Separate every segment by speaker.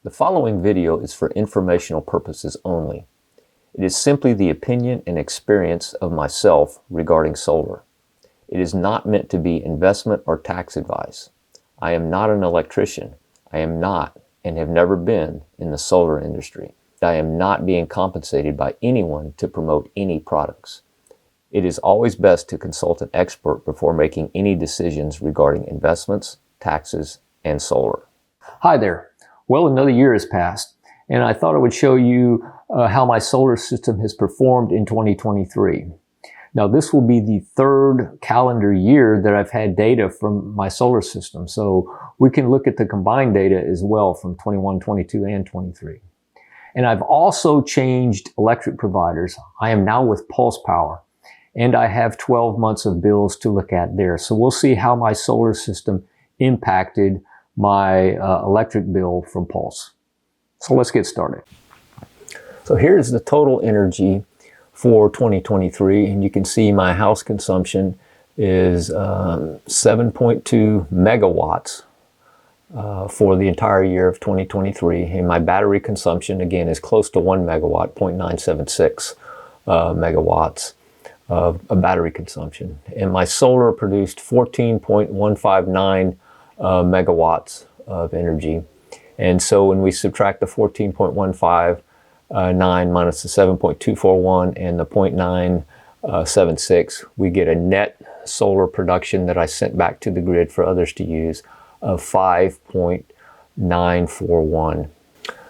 Speaker 1: The following video is for informational purposes only. It is simply the opinion and experience of myself regarding solar. It is not meant to be investment or tax advice. I am not an electrician. I am not and have never been in the solar industry. I am not being compensated by anyone to promote any products. It is always best to consult an expert before making any decisions regarding investments, taxes, and solar. Hi there. Well, another year has passed, and I thought I would show you how my solar system has performed in 2023. Now, this will be the third calendar year that I've had data from my solar system, so we can look at the combined data as well from 21, 22, and 23. And I've also changed electric providers. I am now with Pulse Power, and I have 12 months of bills to look at there. So we'll see how my solar system impacted my electric bill from Pulse. So let's get started. So here's the total energy for 2023, and you can see my house consumption is 7.2 megawatts for the entire year of 2023, and my battery consumption again is close to 1 megawatt, 0.976 megawatts of battery consumption, and my solar produced 14.159 megawatts of energy. And so when we subtract the 14.159 minus the 7.241 and the 0.976, we get a net solar production that I sent back to the grid for others to use of 5.941.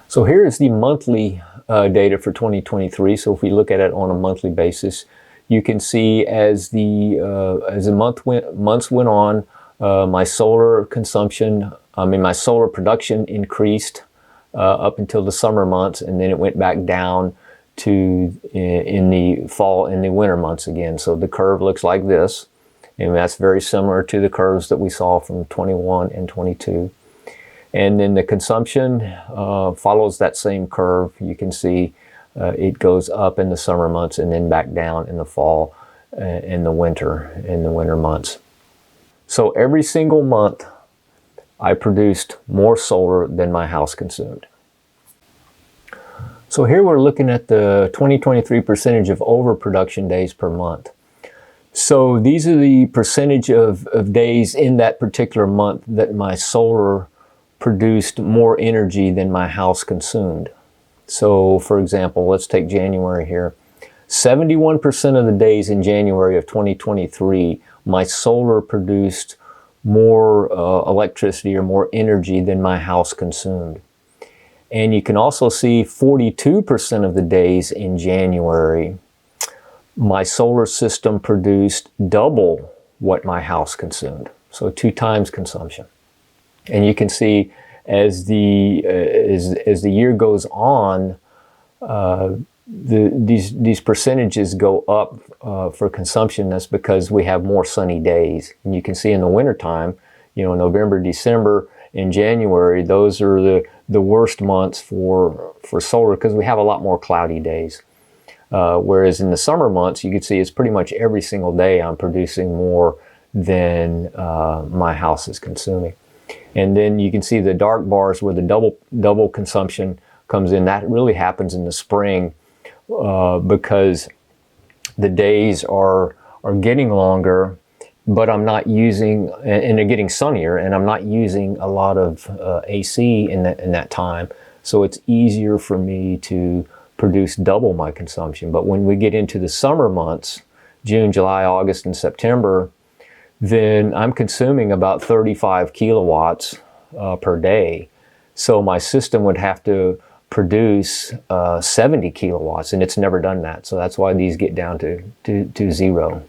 Speaker 1: So here is the monthly data for 2023. So if we look at it on a monthly basis, you can see as the months went on, my solar consumption, my solar production increased up until the summer months, and then it went back down to in the fall and the winter months again. So the curve looks like this, and that's very similar to the curves that we saw from 21 and 22. And then the consumption follows that same curve. You can see it goes up in the summer months and then back down in the fall and the winter months. So every single month, I produced more solar than my house consumed. So here we're looking at the 2023 percentage of overproduction days per month. So these are the percentage of days in that particular month that my solar produced more energy than my house consumed. So for example, let's take January here. 71% of the days in January of 2023, my solar produced more electricity or more energy than my house consumed. And you can also see 42% of the days in January, my solar system produced double what my house consumed. So 2 times consumption. And you can see as the year goes on, these percentages go up for consumption. That's because we have more sunny days. And you can see in the wintertime, November, December, and January, those are the worst months for solar because we have a lot more cloudy days. Whereas in the summer months, you can see it's pretty much every single day I'm producing more than my house is consuming. And then you can see the dark bars where the double consumption comes in. That really happens in the spring because the days are getting longer, but I'm not using, and they're getting sunnier, and I'm not using a lot of AC in that time. So it's easier for me to produce double my consumption. But when we get into the summer months, June, July, August, and September, then I'm consuming about 35 kilowatts per day. So my system would have to produce 70 kilowatts, and it's never done that. So that's why these get down to zero.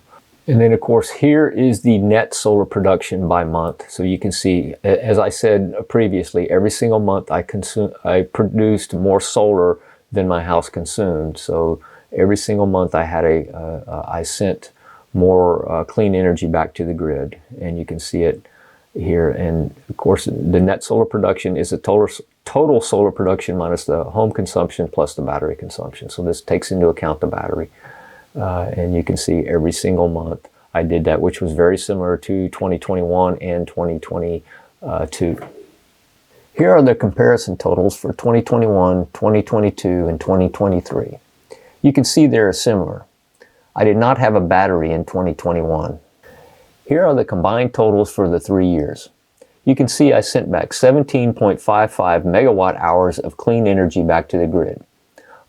Speaker 1: And then of course, here is the net solar production by month. So you can see, as I said previously, every single month I produced more solar than my house consumed. So every single month I sent more clean energy back to the grid, and you can see it here. And of course, the net solar production is the total solar production minus the home consumption plus the battery consumption. So this takes into account the battery. And you can see every single month I did that, which was very similar to 2021 and 2022. Here are the comparison totals for 2021, 2022, and 2023. You can see they are similar. I did not have a battery in 2021. Here are the combined totals for the 3 years. You can see I sent back 17.55 megawatt hours of clean energy back to the grid.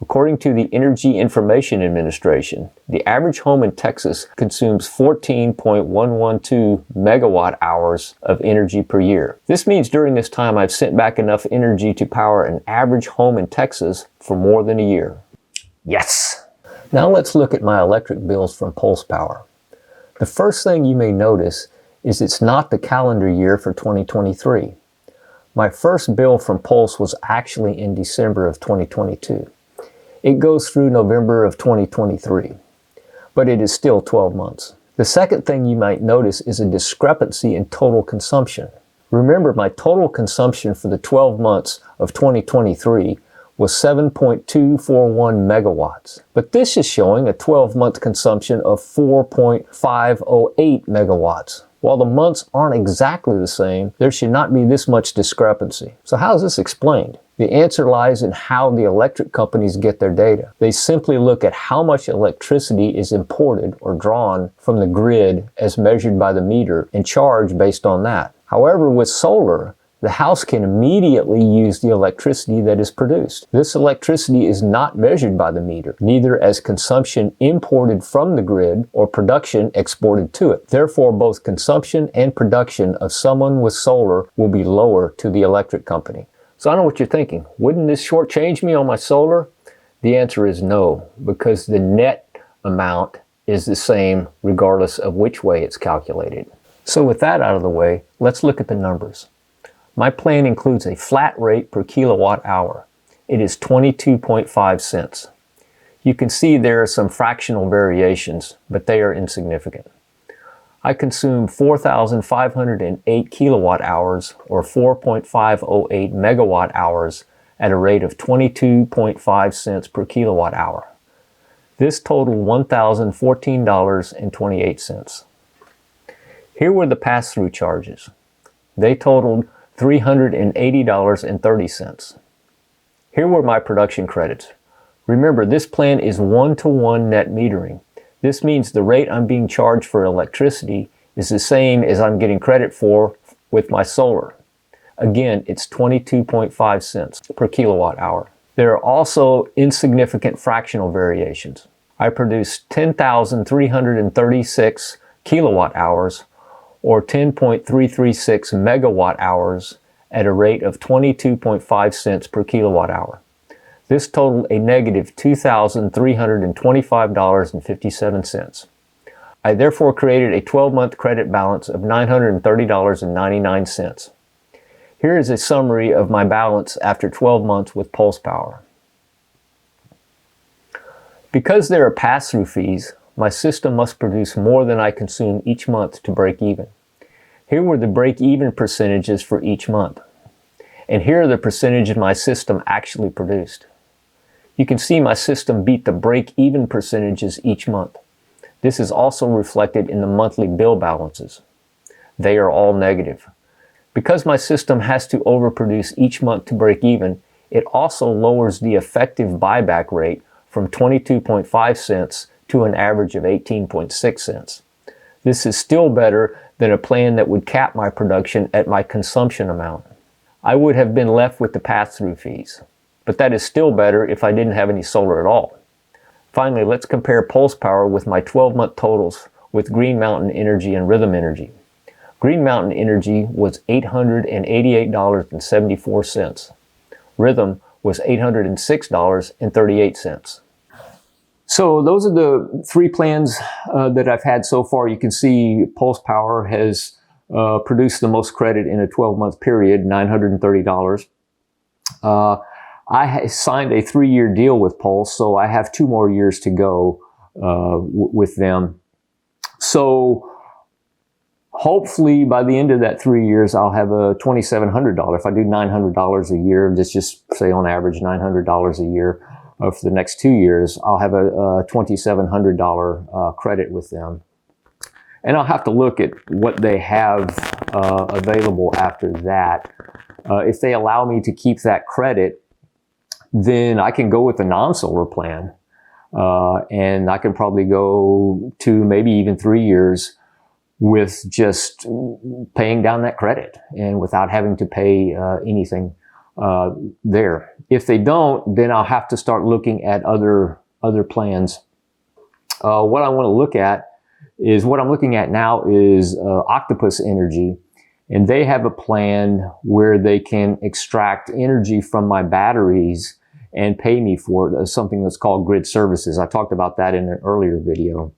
Speaker 1: According to the Energy Information Administration, the average home in Texas consumes 14.112 megawatt hours of energy per year. This means during this time I've sent back enough energy to power an average home in Texas for more than a year. Yes! Now let's look at my electric bills from Pulse Power. The first thing you may notice is it's not the calendar year for 2023. My first bill from Pulse was actually in December of 2022. It goes through November of 2023, but it is still 12 months. The second thing you might notice is a discrepancy in total consumption. Remember, my total consumption for the 12 months of 2023 was 7.241 megawatts, but this is showing a 12-month consumption of 4.508 megawatts. While the months aren't exactly the same, there should not be this much discrepancy. So how is this explained? The answer lies in how the electric companies get their data. They simply look at how much electricity is imported or drawn from the grid as measured by the meter and charge based on that. However, with solar, the house can immediately use the electricity that is produced. This electricity is not measured by the meter, neither as consumption imported from the grid or production exported to it. Therefore, both consumption and production of someone with solar will be lower to the electric company. So I know what you're thinking. Wouldn't this shortchange me on my solar? The answer is no, because the net amount is the same regardless of which way it's calculated. So with that out of the way, let's look at the numbers. My plan includes a flat rate per kilowatt hour. It is 22.5 cents. You can see there are some fractional variations, but they are insignificant. I consume 4,508 kilowatt hours or 4.508 megawatt hours at a rate of 22.5 cents per kilowatt hour. This totaled $1,014.28. Here were the pass-through charges. They totaled $380.30. Here were my production credits. Remember, this plan is one-to-one net metering. This means the rate I'm being charged for electricity is the same as I'm getting credit for with my solar. Again, it's 22.5 cents per kilowatt hour. There are also insignificant fractional variations. I produced 10,336 kilowatt hours or 10.336 megawatt hours at a rate of 22.5 cents per kilowatt hour. This totaled a negative $2,325.57. I therefore created a 12-month credit balance of $930.99. Here is a summary of my balance after 12 months with Pulse Power. Because there are pass-through fees, my system must produce more than I consume each month to break even. Here were the break-even percentages for each month. And here are the percentages my system actually produced. You can see my system beat the break-even percentages each month. This is also reflected in the monthly bill balances. They are all negative. Because my system has to overproduce each month to break even, it also lowers the effective buyback rate from 22.5 cents to an average of 18.6 cents. This is still better than a plan that would cap my production at my consumption amount. I would have been left with the pass-through fees, but that is still better if I didn't have any solar at all. Finally, let's compare Pulse Power with my 12-month totals with Green Mountain Energy and Rhythm Energy. Green Mountain Energy was $888.74. Rhythm was $806.38. So those are the three plans that I've had so far. You can see Pulse Power has produced the most credit in a 12-month period, $930. I signed a 3-year deal with Pulse, so I have 2 more years to go with them. So hopefully by the end of that 3 years, I'll have a $2,700. If I do $900 a year, just say on average $900 a year for the next 2 years, I'll have a $2,700 credit with them. And I'll have to look at what they have available after that. If they allow me to keep that credit, then I can go with the non-solar plan. And I can probably go to maybe even 3 years with just paying down that credit and without having to pay anything there. If they don't, then I'll have to start looking at other plans. What I want to look at is, what I'm looking at now is Octopus Energy, and they have a plan where they can extract energy from my batteries and pay me for it, something that's called grid services. I talked about that in an earlier video.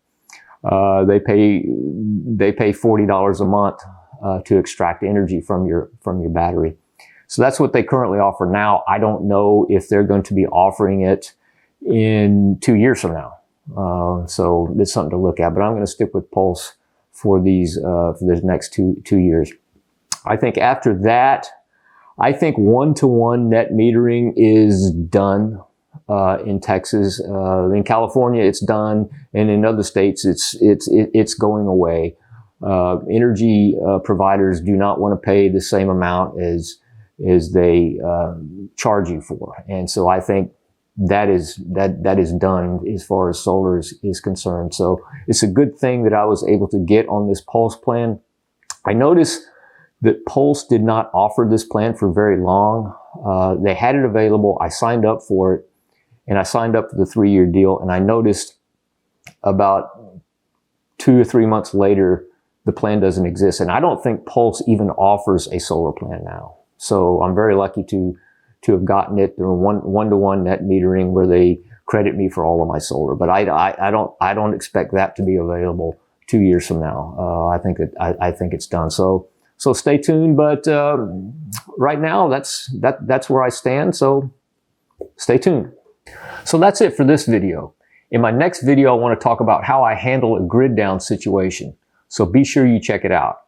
Speaker 1: They pay $40 a month to extract energy from your battery. So that's what they currently offer now. I don't know if they're going to be offering it in 2 years from now. So it's something to look at, but I'm going to stick with Pulse for these, for the next two years. I think after that, I think one-to-one net metering is done, in Texas. In California, it's done. And in other states, it's going away. Energy, providers do not want to pay the same amount as they, charge you for. And so I think that is done as far as solar is concerned. So it's a good thing that I was able to get on this Pulse plan. I noticed that Pulse did not offer this plan for very long. They had it available. I signed up for it, and I signed up for the 3-year deal. And I noticed about 2 or 3 months later, the plan doesn't exist. And I don't think Pulse even offers a solar plan now. So I'm very lucky to have gotten it through one-to-one net metering where they credit me for all of my solar. But I don't expect that to be available 2 years from now. I think it's done. So stay tuned. But right now, that's where I stand. So stay tuned. So that's it for this video. In my next video, I want to talk about how I handle a grid down situation. So be sure you check it out.